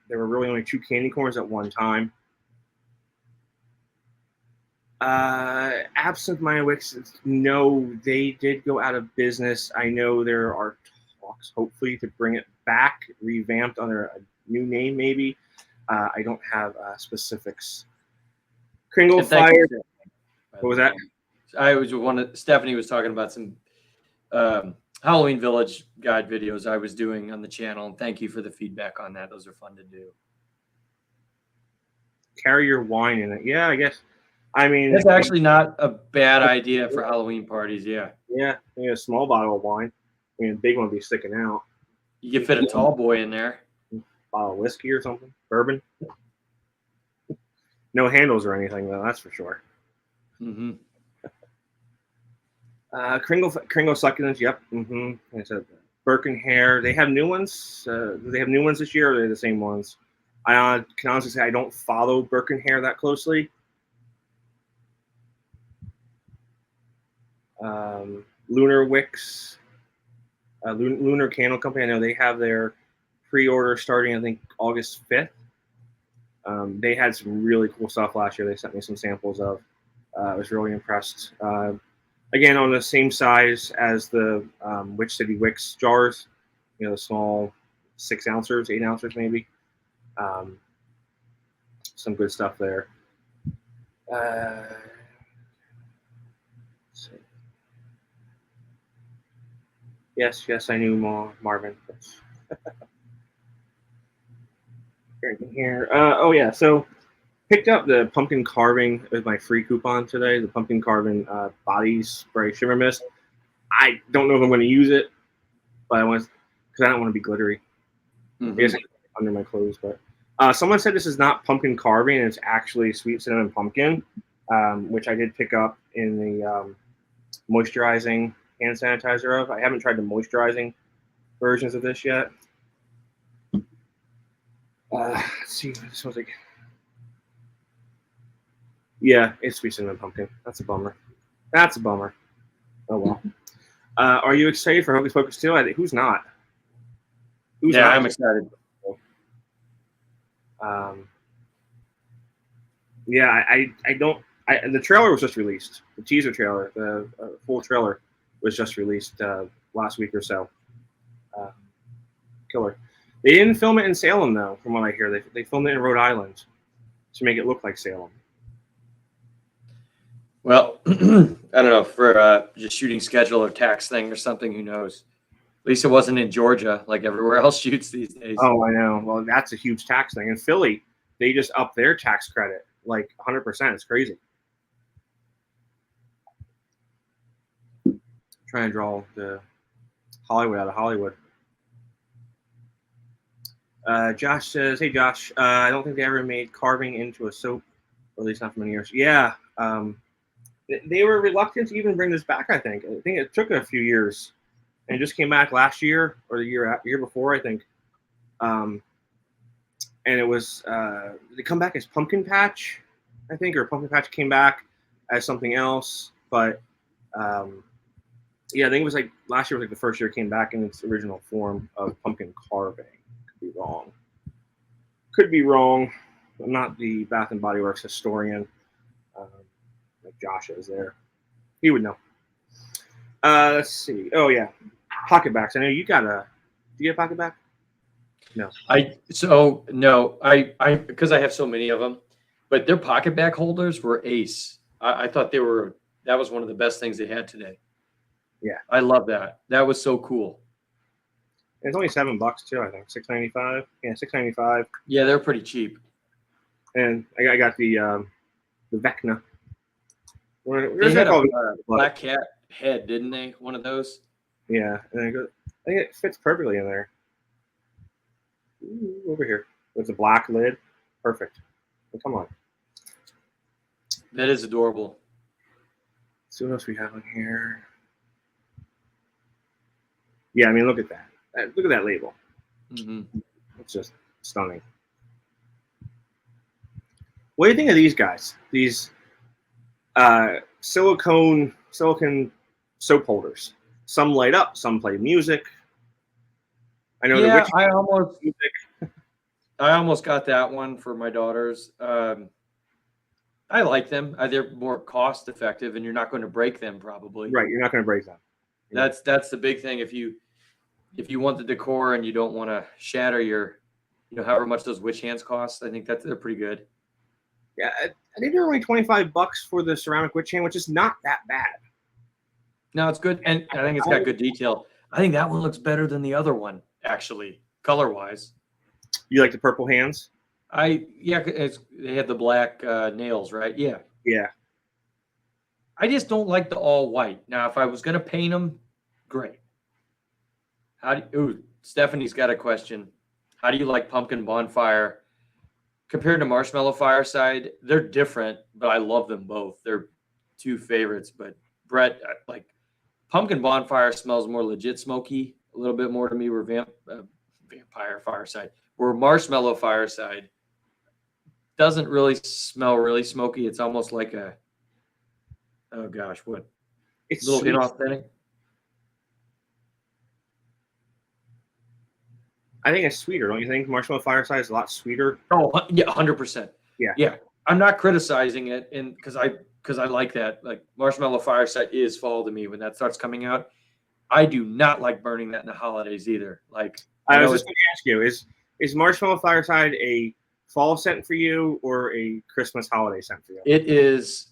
there were really only 2 candy corns at one time. Absent my Wicks, no, they did go out of business. I know there are talks, hopefully, to bring it back, revamped under a new name, maybe. I don't have specifics. Kringle Fire. What was that? I was Stephanie was talking about some Halloween Village guide videos I was doing on the channel, and thank you for the feedback on that. Those are fun to do. Carry your wine in it. Yeah, I guess. I mean, it's actually not a bad idea for Halloween parties. Yeah. Yeah, a small bottle of wine. I mean, a big one would be sticking out. You could fit a tall boy in there. Bottle of whiskey or something. Bourbon. No handles or anything, though. That's for sure. Mm-hmm. Kringle succulents. Yep. Mm-hmm. I said Birkin hair. They have new ones. Do they have new ones this year, or are they the same ones? I can honestly say I don't follow Birkin hair that closely. Lunar Wicks, Lunar Candle Company. I know they have their pre-order starting, I think, August 5th. They had some really cool stuff last year. They sent me some samples of. I was really impressed. Again, on the same size as the Witch City Wicks jars, the small 6 ounces, 8 ounces maybe. Some good stuff there. Yes, I knew Marvin. Here. Oh yeah, so picked up the pumpkin carving as my free coupon today. The pumpkin carving body spray shimmer mist. I don't know if I'm going to use it, but I want because I don't want to be glittery. Mm-hmm. I guess under my clothes, but someone said this is not pumpkin carving, and it's actually sweet cinnamon pumpkin, which I did pick up in the moisturizing hand sanitizer of. I haven't tried the moisturizing versions of this yet. Let's see what it smells like. Yeah, it's sweet cinnamon pumpkin. That's a bummer. Oh well. Are you excited for Hocus Pocus 2? Who's not? I'm excited. Yeah, I don't. The trailer was just released. The teaser trailer, the full trailer, was just released last week or so. Killer. They didn't film it in Salem though, from what I hear. They filmed it in Rhode Island to make it look like Salem. Well, I don't know, for just shooting schedule or tax thing or something. Who knows? At least it wasn't in Georgia like everywhere else shoots these days. Oh, I know. Well, that's a huge tax thing. In Philly, they just upped their tax credit like 100%. It's crazy. Trying to draw the Hollywood out of Hollywood. Josh says, "Hey Josh, I don't think they ever made carving into a soap, or at least not for many years." Yeah, they were reluctant to even bring this back. I think it took a few years, and it just came back last year or the year before, I think. And it was they come back as Pumpkin Patch, I think, or Pumpkin Patch came back as something else. But yeah, I think it was like last year was like the first year it came back in its original form of pumpkin carving. Could be wrong. I'm not the Bath and Body Works historian, like Josh is there. He would know. Let's see. Oh yeah, PocketBacks. I know you got a. Do you get a PocketBack? No. I because I have so many of them, but their PocketBack holders were ace. I thought that was one of the best things they had today. Yeah, I love that. That was so cool. It's only $7 too, I think. $6.95. Yeah, $6.95. Yeah, they're pretty cheap. And I got the Vecna. They had a black cat head, didn't they? One of those. Yeah, and I think it fits perfectly in there. Ooh, over here with the black lid, perfect. Oh, come on. That is adorable. Let's see what else we have on here. Yeah, I mean, look at that. Look at that label. Mm-hmm. It's just stunning. What do you think of these guys? These silicone soap holders. Some light up, some play music. I know. Yeah, I almost got that one for my daughters. I like them. They're more cost effective, and you're not going to break them probably. Right, you're not going to break them. That's the big thing. If you if you want the decor and you don't want to shatter your, however much those witch hands cost, I think they're pretty good. Yeah, I think they're only $25 for the ceramic witch hand, which is not that bad. No, it's good, and I think it's got good detail. I think that one looks better than the other one, actually, color-wise. You like the purple hands? They had the black nails, right? Yeah. Yeah. I just don't like the all white. Now, if I was going to paint them, great. Stephanie's got a question. How do you like pumpkin bonfire compared to marshmallow fireside? They're different, but I love them both. They're two favorites. But Brett, like pumpkin bonfire smells more legit smoky, a little bit more to me. Where vampire fireside, where marshmallow fireside doesn't really smell really smoky. It's almost like oh gosh, what? It's a little inauthentic. I think it's sweeter, don't you think? Marshmallow fireside is a lot sweeter. Oh yeah, 100%. Yeah. I'm not criticizing it, and because I like that. Like marshmallow fireside is fall to me when that starts coming out. I do not like burning that in the holidays either. Like I was just going to ask you, is marshmallow fireside a fall scent for you or a Christmas holiday scent for you? It is.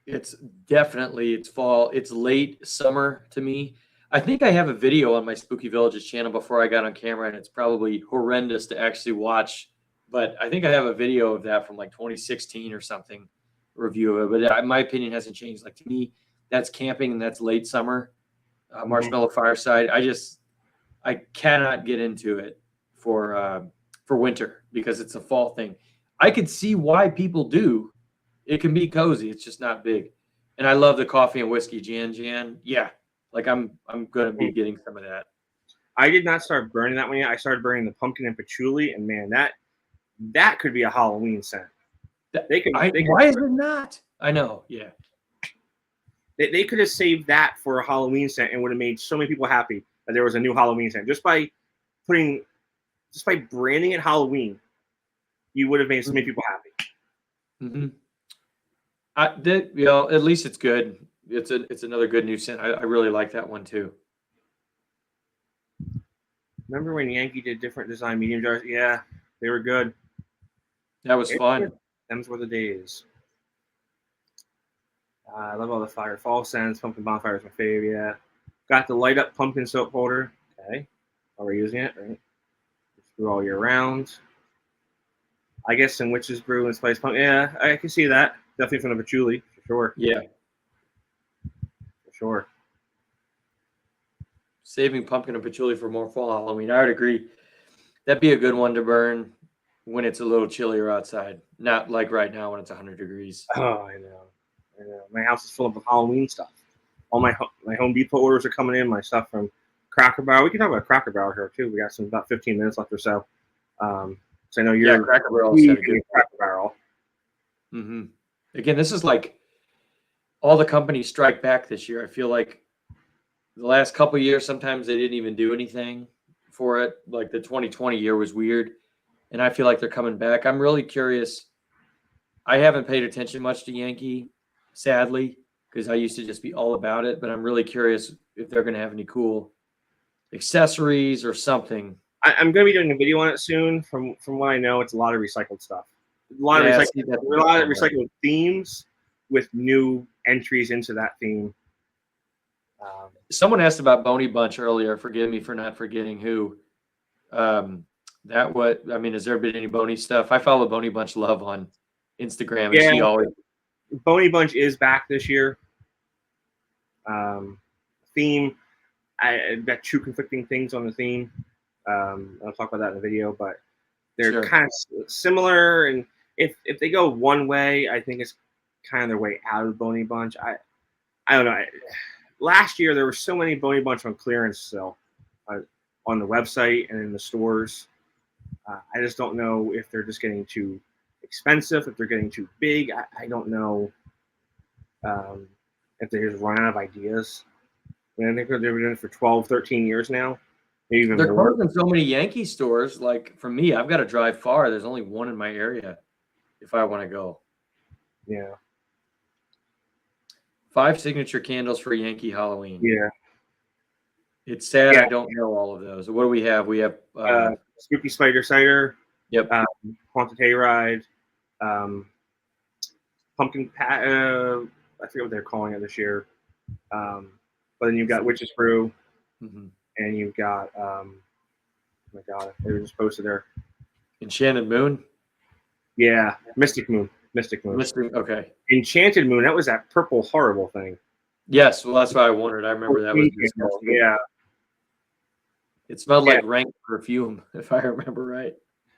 It's definitely fall. It's late summer to me. I think I have a video on my Spooky Villages channel before I got on camera, and it's probably horrendous to actually watch. But I think I have a video of that from like 2016 or something, review of it. But my opinion hasn't changed. Like to me, that's camping and that's late summer. Marshmallow fireside. I cannot get into it for winter because it's a fall thing. I could see why people do. It can be cozy. It's just not big. And I love the coffee and whiskey Jan. Yeah. Like I'm going to be getting some of that. I did not start burning that one yet. I started burning the pumpkin and patchouli, and man, that could be a Halloween scent. Why is it not? I know. Yeah. They could have saved that for a Halloween scent and would have made so many people happy that there was a new Halloween scent. Just by branding it Halloween, you would have made so many people happy. Mm-hmm. At least it's good. It's another good new scent. I really like that one too. Remember when Yankee did different design medium jars? Yeah, they were good. That was fun. Them's were the days. I love all the fire fall scents. Pumpkin bonfire is my favorite. Yeah, got the light up pumpkin soap holder. Okay, are we using it? Right, it's brew all year round. I guess some witches brew and spice pumpkin. Yeah, I can see that. Definitely from the patchouli for sure. Yeah, for sure. Saving pumpkin and patchouli for more fall Halloween. I would agree. That'd be a good one to burn when it's a little chillier outside. Not like right now when it's 100 degrees. Oh, I know. My house is full of Halloween stuff. All my Home Depot orders are coming in. My stuff from Cracker Barrel. We can talk about Cracker Barrel here too. We got about 15 minutes left or so. So I know you're Cracker Barrel. Cracker Barrel. Mm-hmm. Again, this is like all the companies strike back this year. I feel like the last couple of years, sometimes they didn't even do anything for it. Like the 2020 year was weird, and I feel like they're coming back. I'm really curious. I haven't paid attention much to Yankee, sadly, because I used to just be all about it. But I'm really curious if they're going to have any cool accessories or something. I'm going to be doing a video on it soon. From what I know, it's a lot of recycled stuff. A lot of recycled themes with new entries into that theme. Someone asked about Boney Bunch earlier. Forgive me for not forgetting who. Has there been any Boney stuff? I follow Boney Bunch Love on Instagram. And she always. Boney Bunch is back this year. Theme. I got two conflicting things on the theme. I'll talk about that in the video, but they're kind of similar. And if they go one way, I think it's kind of their way out of Boney Bunch. I don't know. Last year, there were so many Boney Bunch on clearance still on the website and in the stores. I just don't know if they're just getting too expensive, if they're getting too big. I don't know if they just run out of ideas. I mean, I think they've been doing it for 12, 13 years now. Maybe even they're more. closing so many Yankee stores. Like for me, I've got to drive far. There's only one in my area if I want to go. Yeah. 5 signature candles for Yankee Halloween. Yeah. It's sad Yeah. I don't know all of those. What do we have? We have Spooky Spider Cider. yep. Haunted Hayride. Um, Pumpkin Pat. I forget what they're calling it this year. But then you've got Witch's Brew, and you've got oh my god, they were just posted there. Enchanted Moon. Yeah, Mystic Moon. Okay. Enchanted Moon. That was that purple horrible thing. Yes, well, that's what I wondered. I remember that was disgusting. Yeah. It smelled like rank perfume, if I remember right.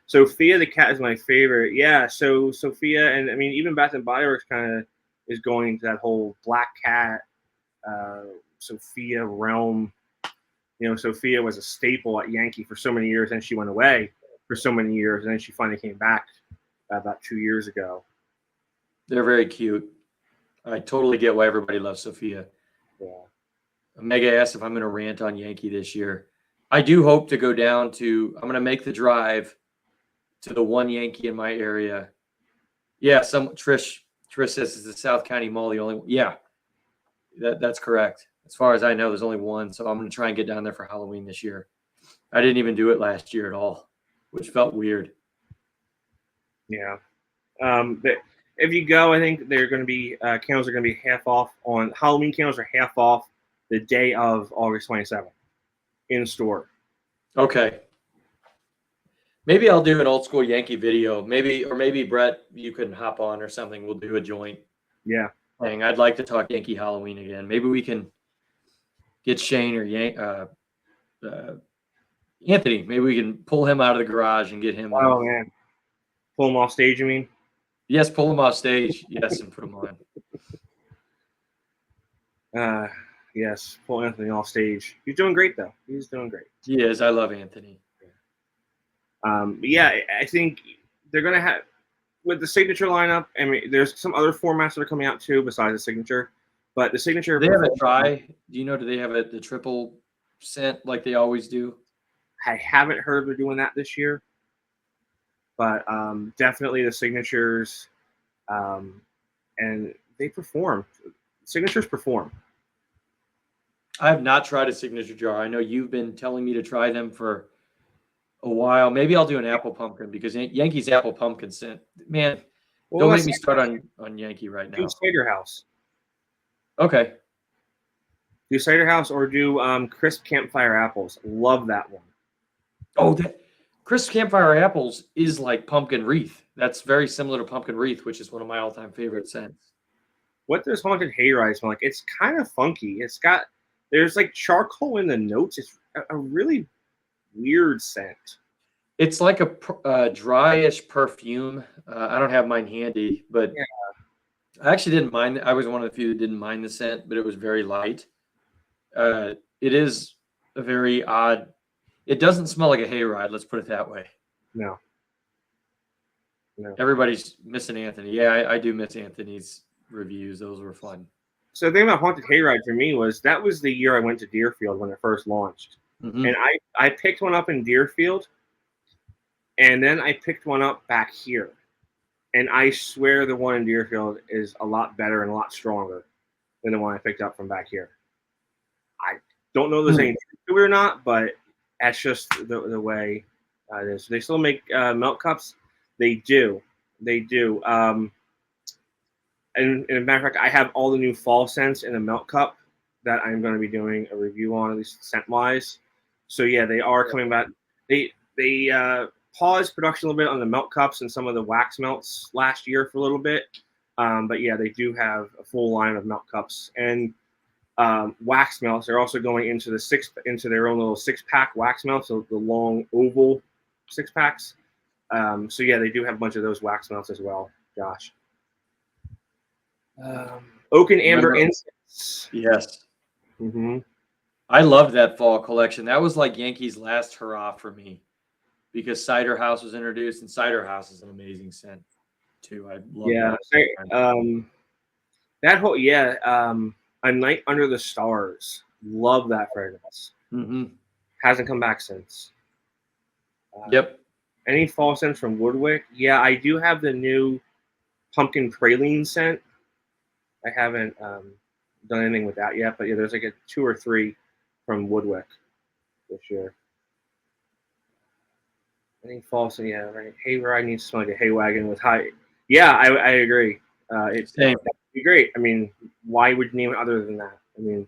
Sophia the cat is my favorite. Yeah, so Sophia, and I mean even Bath and Body Works kind of is going into that whole black cat, Sophia realm. You know, Sophia was a staple at Yankee for so many years, and she went away for so many years, and then she finally came back about 2 years ago. They're very cute. I totally get why everybody loves Sophia. Yeah. Omega asked if I'm going to rant on Yankee this year. I do hope to go down to. I'm going to make the drive to the one Yankee in my area. Yeah, Trish says it's the South County Mall, the only one. Yeah, that's correct. As far as I know, there's only one, so I'm going to try and get down there for Halloween this year. I didn't even do it last year at all, which felt weird. Yeah. But if you go, I think they're going to be candles are going to be half off on Halloween. Candles are half off the day of August 27th in store. Okay. Maybe I'll do an old school Yankee video. Maybe Brett, you can hop on or something. We'll do a joint. Yeah. Thing. I'd like to talk Yankee Halloween again. Maybe we can get Shane or Anthony. Maybe we can pull him out of the garage and get him. Oh man, pull him off stage. You mean? Yes, pull him off stage. Yes, and put him on. Yes, pull Anthony off stage. He's doing great though. He's doing great. He is. I love Anthony. Yeah, I think they're gonna have with the signature lineup. I mean, there's some other formats that are coming out too besides the signature. But the signature. Do they have a try? Do you know? Do they have the triple scent like they always do? I haven't heard of them doing that this year. But definitely the signatures, and they perform. Signatures perform. I have not tried a signature jar. I know you've been telling me to try them for a while. Maybe I'll do an apple pumpkin because Yankee's apple pumpkin scent. Man, don't make me start on Yankee right now. Do Cider House. Okay. Do Cider House or do crisp campfire apples. Love that one. Oh, that crisp campfire apples is like pumpkin wreath. That's very similar to pumpkin wreath, which is one of my all-time favorite scents. What does Haunted Hayride smell like? It's kind of funky. There's like charcoal in the notes. It's a really weird scent. It's like a dryish perfume. I don't have mine handy, but yeah. I actually didn't mind. I was one of the few that didn't mind the scent, but it was very light. It is a very odd. It doesn't smell like a hayride. Let's put it that way. No. Everybody's missing Anthony. Yeah, I do miss Anthony's reviews. Those were fun. So the thing about Haunted Hayride for me was that was the year I went to Deerfield when it first launched. Mm-hmm. And I picked one up in Deerfield, and then I picked one up back here. And I swear the one in Deerfield is a lot better and a lot stronger than the one I picked up from back here. I don't know if there's any truth to it or not, but that's just the way it is. They still make milk cups. They do. And as a matter of fact, I have all the new fall scents in a milk cup that I'm going to be doing a review on, at least scent-wise. So, yeah, they are coming back. They paused production a little bit on the milk cups and some of the wax melts last year for a little bit. But, yeah, they do have a full line of milk cups. And wax melts, they're also going into their own little six-pack wax melts, so the long oval six-packs. So, yeah, they do have a bunch of those wax melts as well, Josh. Oak and Amber Incense. Yes. Mm-hmm. I loved that fall collection. That was like Yankee's last hurrah for me because Cider House was introduced, and Cider House is an amazing scent too. I love that. That whole A Night Under the Stars. Love that fragrance. Mm-hmm. Hasn't come back since. Yep. Any fall scents from Woodwick? Yeah, I do have the new pumpkin praline scent. I haven't done anything with that yet, but yeah, there's like 2 or 3 from Woodwick this year. I think false. Yeah, right. Hayride needs to smell like a hay wagon with high. Yeah, I agree. It's be great. I mean, why would you name it other than that? I mean,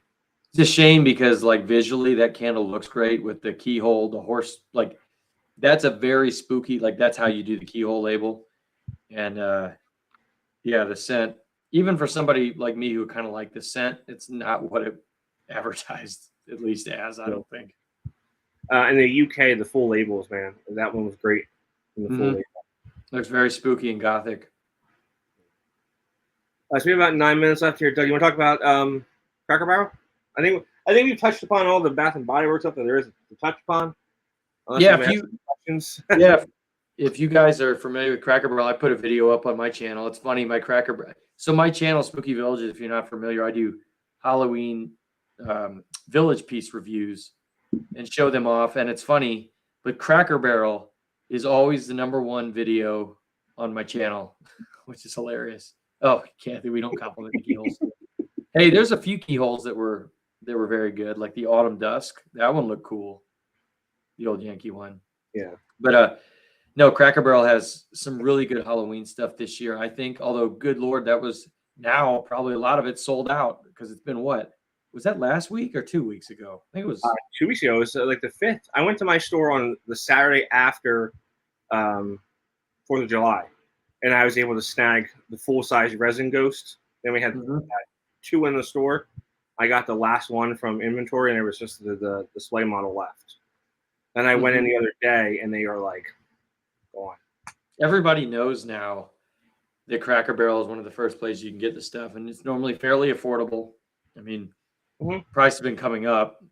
it's a shame because like visually that candle looks great with the keyhole, the horse. Like that's a very spooky. Like that's how you do the keyhole label, and yeah, the scent. Even for somebody like me who kind of like the scent, it's not what it advertised at least as. I don't think. In the UK, the full labels, man, that one was great. In the full label. Looks very spooky and gothic. So we have about 9 minutes left here. Doug, you want to talk about Cracker Barrel? I think we've touched upon all the Bath and Body Works stuff that there is to touch upon. Yeah, if you guys are familiar with Cracker Barrel, I put a video up on my channel. It's funny, my channel, Spooky Villages. If you're not familiar, I do Halloween village piece reviews and show them off, and it's funny. But Cracker Barrel is always the #1 video on my channel, which is hilarious. Oh, Kathy, we don't compliment the keyholes. Hey, there's a few keyholes that were very good, like the Autumn Dusk. That one looked cool. The old Yankee one. Yeah. But no, Cracker Barrel has some really good Halloween stuff this year, I think. Although, good Lord, that was now probably a lot of it sold out because it's been what? Was that last week or 2 weeks ago? I think it was 2 weeks ago. It was like the 5th. I went to my store on the Saturday after 4th of July, and I was able to snag the full-size resin ghost. Then we had 2 in the store. I got the last one from inventory, and there was just the display model left. And I went in the other day, and they are like gone. Everybody knows now that Cracker Barrel is one of the first places you can get the stuff, and it's normally fairly affordable. I mean, prices have been coming up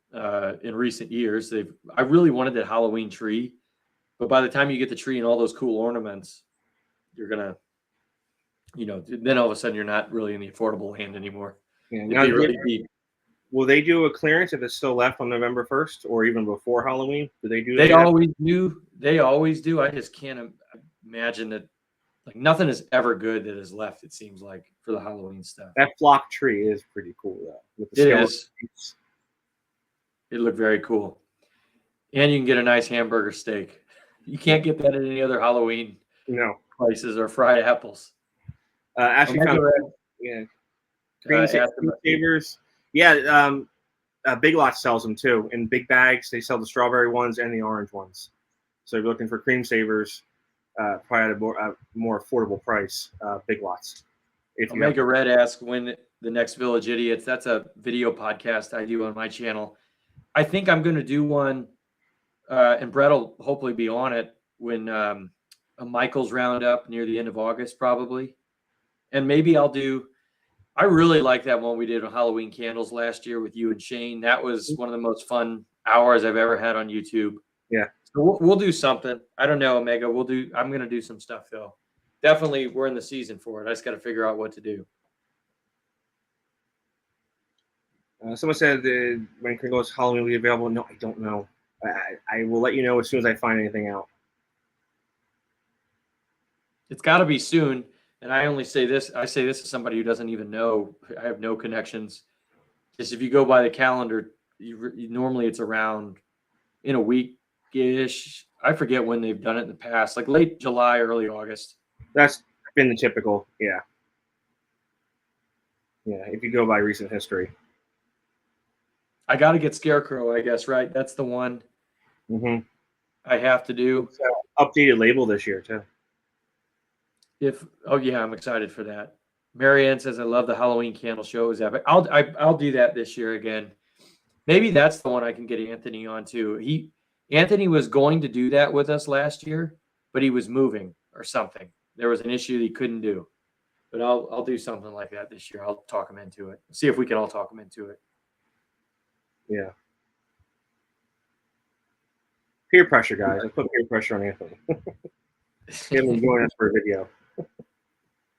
in recent years. I really wanted that Halloween tree, but by the time you get the tree and all those cool ornaments, you're gonna, then all of a sudden you're not really in the affordable land anymore. Yeah, will they do a clearance if it's still left on November 1st or even before Halloween? Do they do that? They always do. They always do. I just can't imagine that. Like nothing is ever good that is left. It seems like for the Halloween stuff. That flock tree is pretty cool though. With the it is. It looked very cool, and you can get a nice hamburger steak. You can't get that at any other Halloween places or fried apples. Actually, Green Savers. Yeah, Big Lots sells them too in big bags. They sell the strawberry ones and the orange ones. So if you're looking for cream savers, probably at a more affordable price, Big Lots. Omega Red asks when the next Village Idiots. That's a video podcast I do on my channel. I think I'm going to do one, and Brett will hopefully be on it when a Michael's Roundup near the end of August, probably. And maybe I'll do. I really like that one we did on Halloween candles last year with you and Shane. That was one of the most fun hours I've ever had on YouTube. Yeah. So we'll do something. I don't know, Omega. I'm going to do some stuff, though. Definitely, we're in the season for it. I just got to figure out what to do. Someone said when Kringle's Halloween will be available. No, I don't know. I will let you know as soon as I find anything out. It's got to be soon. And I only say this. I say this as somebody who doesn't even know. I have no connections. Just if you go by the calendar, normally it's around in a week-ish. I forget when they've done it in the past, like late July, early August. That's been the typical, yeah. Yeah, if you go by recent history. I got to get Scarecrow, I guess, right? That's the one I have to do. It's an updated label this year, too. I'm excited for that. Marianne says, I love the Halloween candle show. It was epic. I'll do that this year again. Maybe that's the one I can get Anthony on too. Anthony was going to do that with us last year, but he was moving or something. There was an issue that he couldn't do. But I'll do something like that this year. I'll talk him into it. See if we can all talk him into it. Yeah. Peer pressure, guys. I put peer pressure on Anthony. Him join us for a video.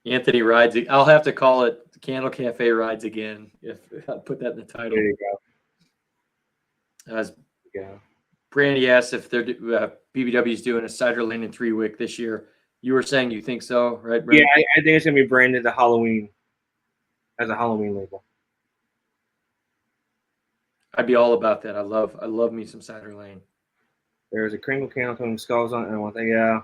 Anthony rides. I'll have to call it Candle Cafe Rides Again if I'll put that in the title. There you go. Brandy asked if they're BBW's doing a Cider Lane and 3-wick this year. You were saying you think so, right, Brandy? Yeah, I think it's going to be branded as a Halloween label. I'd be all about that. I love me some Cider Lane. There's a Kringle candle with skulls on it. And one thing, yeah.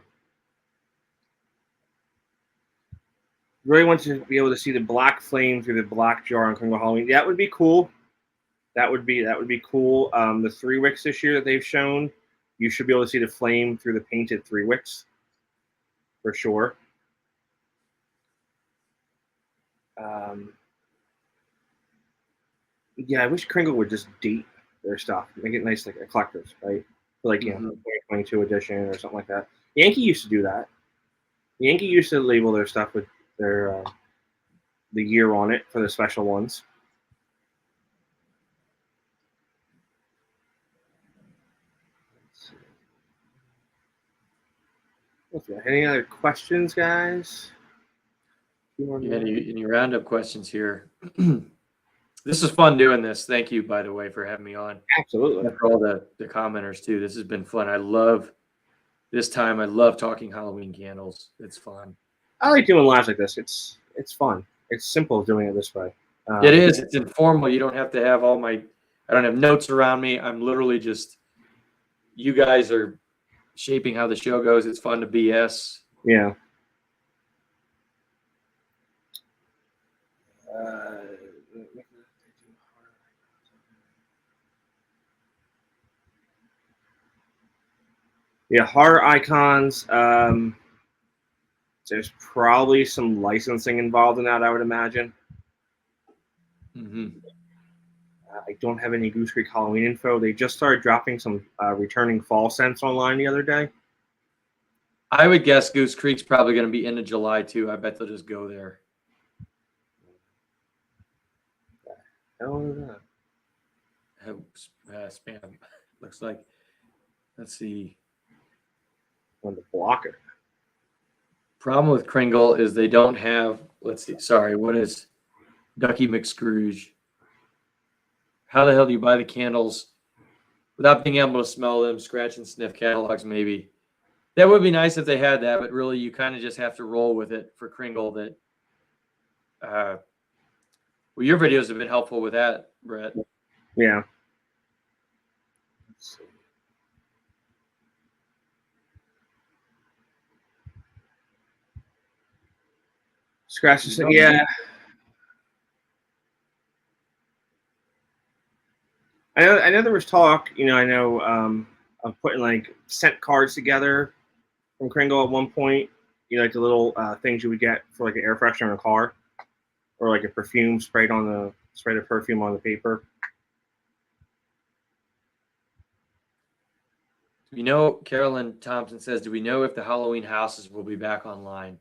Really want to be able to see the black flame through the black jar on Kringle Halloween. That would be cool. That would be cool. The 3 wicks this year that they've shown, you should be able to see the flame through the painted 3 wicks for sure. Yeah, I wish Kringle would just date their stuff, make it nice like a collector's, right? For like 2022 edition or something like that. Yankee used to do that. Yankee used to label their stuff with their the year on it for the special ones. Any other questions, guys? Any roundup questions here? This is fun doing this. Thank you, by the way, for having me on. Absolutely. And for all the commenters too. This has been fun. I love this time. I love talking Halloween candles. It's fun. I like doing lives like this. It's fun. It's simple doing it this way. It is. It's informal. You don't have to have I don't have notes around me. I'm literally just, you guys are shaping how the show goes. It's fun to BS. Yeah. Yeah, horror icons. There's probably some licensing involved in that, I would imagine. I don't have any Goose Creek Halloween info. They just started dropping some returning fall scents online the other day. I would guess Goose Creek's probably going to be into July too. I bet they'll just go there. Oh, spam. Looks like. Let's see. On the blocker. Problem with Kringle is they don't have. Let's see. Sorry, what is Ducky McScrooge? How the hell do you buy the candles without being able to smell them? Scratch and sniff catalogs, maybe. That would be nice if they had that, but really, you kind of just have to roll with it for Kringle. That. Well, your videos have been helpful with that, Brett. Yeah. Let's see. Scratch the yeah. I know there was talk, I know of putting like scent cards together from Kringle at one point. Like the little things you would get for like an air freshener in a car, or like a perfume spray the perfume on the paper. Carolyn Thompson says, do we know if the Halloween houses will be back online?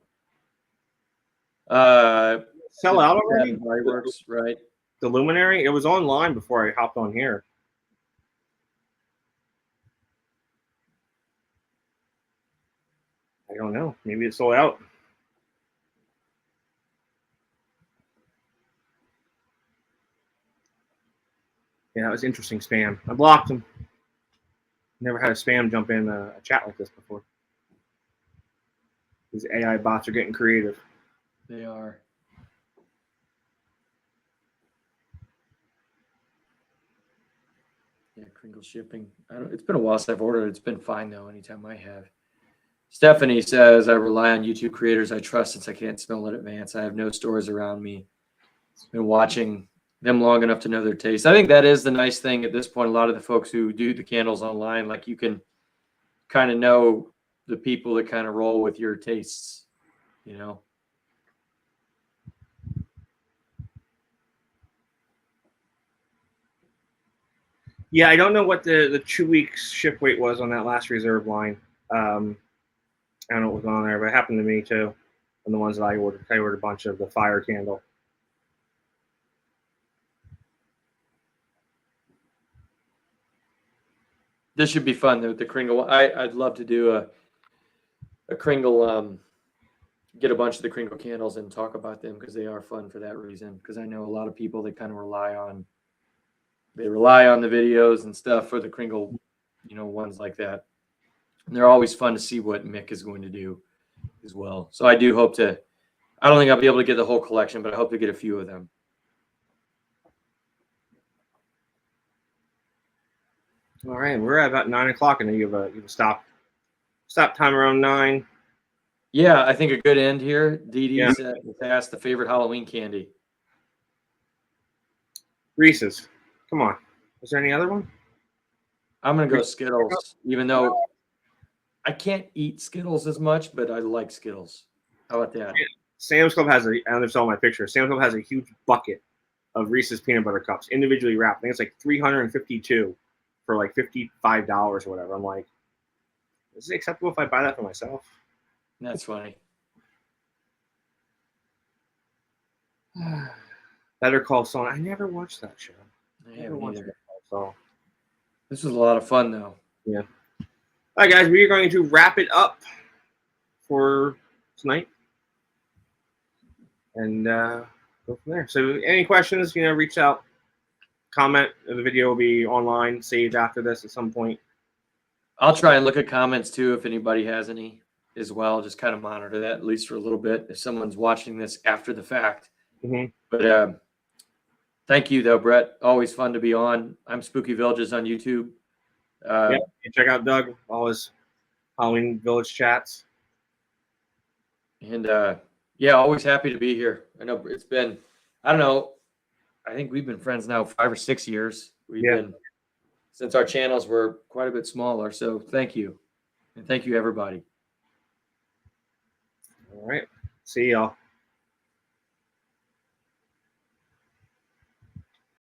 Sell out already? Works, right? The Luminary? It was online before I hopped on here. I don't know. Maybe it's sold out. Yeah, that was interesting spam. I blocked him. Never had a spam jump in a chat like this before. These AI bots are getting creative. They are. Yeah, Kringle shipping. It's been a while since I've ordered. It's been fine though. Anytime I have. Stephanie says, I rely on YouTube creators I trust since I can't smell in advance. I have no stores around me. Been watching them long enough to know their taste. I think that is the nice thing at this point. A lot of the folks who do the candles online, like you can kind of know the people that kind of roll with your tastes, Yeah, I don't know what the 2 weeks ship weight was on that last reserve line. I don't know what was on there, but it happened to me too. And the ones that I ordered a bunch of the fire candle. This should be fun with the Kringle. I'd love to do a Kringle, get a bunch of the Kringle candles and talk about them because they are fun for that reason. Because I know a lot of people that kind of rely on the videos and stuff for the Kringle, ones like that. And they're always fun to see what Mick is going to do as well. So I do hope to. I don't think I'll be able to get the whole collection, but I hope to get a few of them. All right, we're at about 9 o'clock, and then you have a stop time around 9. Yeah, I think a good end here. Dee Dee Yeah. said asked the favorite Halloween candy. Reese's. Come on. Is there any other one? I'm gonna go Skittles, even though I can't eat Skittles as much, but I like Skittles. How about that? Sam's Club has I don't saw my picture. Sam's Club has a huge bucket of Reese's peanut butter cups, individually wrapped. I think it's like 352 for like $55 or whatever. I'm like, is it acceptable if I buy that for myself? That's funny. Better Call Saul. I never watched that show. I haven't either. So This was a lot of fun, though. yeah. All right, guys, we are going to wrap it up for tonight, and go from there. So, any questions? Reach out, comment. The video will be online, saved after this at some point. I'll try and look at comments too if anybody has any as well. Just kind of monitor that at least for a little bit if someone's watching this after the fact. Mm-hmm. But thank you, though, Brett. Always fun to be on. I'm Spooky Villages on YouTube. Yeah, check out Doug, all his Halloween Village chats. And yeah, always happy to be here. I know it's been, I don't know, I think we've been friends now 5 or 6 years. We've been since our channels were quite a bit smaller. So thank you. And thank you, everybody. All right. See y'all.